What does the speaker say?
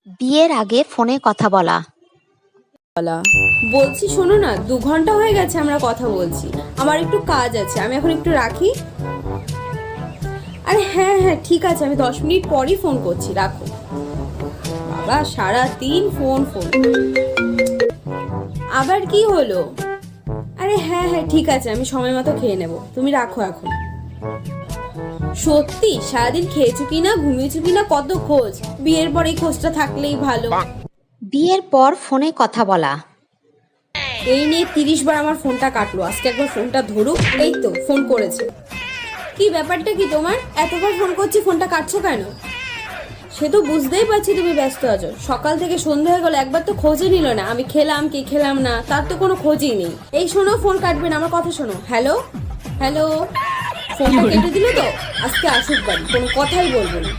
বিয়ের আগে ফোনে কথা বলা। বলছি শোনো না, 2 ঘন্টা হয়ে গেছে আমরা কথা বলছি, আমার একটু কাজ আছে, আমি এখন একটু রাখি। আরে হ্যাঁ হ্যাঁ ঠিক আছে, আমি 10 মিনিট পরই ফোন করছি, রাখো। বাবা সারাদিন ফোন ফোন, আবার কি হলো? আরে হ্যাঁ হ্যাঁ ঠিক আছে, আমি সময় মতো খেয়ে নেব, তুমি রাখো এখন। সত্যি সারাদিন খেয়েছো কিনা ঘুমিয়েছো কিনা কত খোঁজ, বিয়ের পরে এই খোঁজটা থাকলেই ভালো। বিয়ের পর ফোনে কথা বলা। এই নিয়ে 30 বার আমার ফোনটা কাটলো, আজকে একবার ফোনটা ধরুক। এই তো ফোন করেছে। কি ব্যাপারটা কি তোমার, এতবার ফোন করছি ফোনটা কাটছো কেন? সে তো বুঝতেই পারছি তুমি ব্যস্ত আছো, সকাল থেকে সন্ধ্যা হয়ে গেল, একবার তো খোঁজই নিল না, আমি খেলাম কি খেলাম না তার তো কোনো খোঁজই নেই। এই শোনো, ফোন কাটবে না, আমার কথা শোনো। হ্যালো হ্যালো, ফোনটা কেটে দিল তো, আজকে আসুক বাড়ি, কোনো কথাই বলবো না।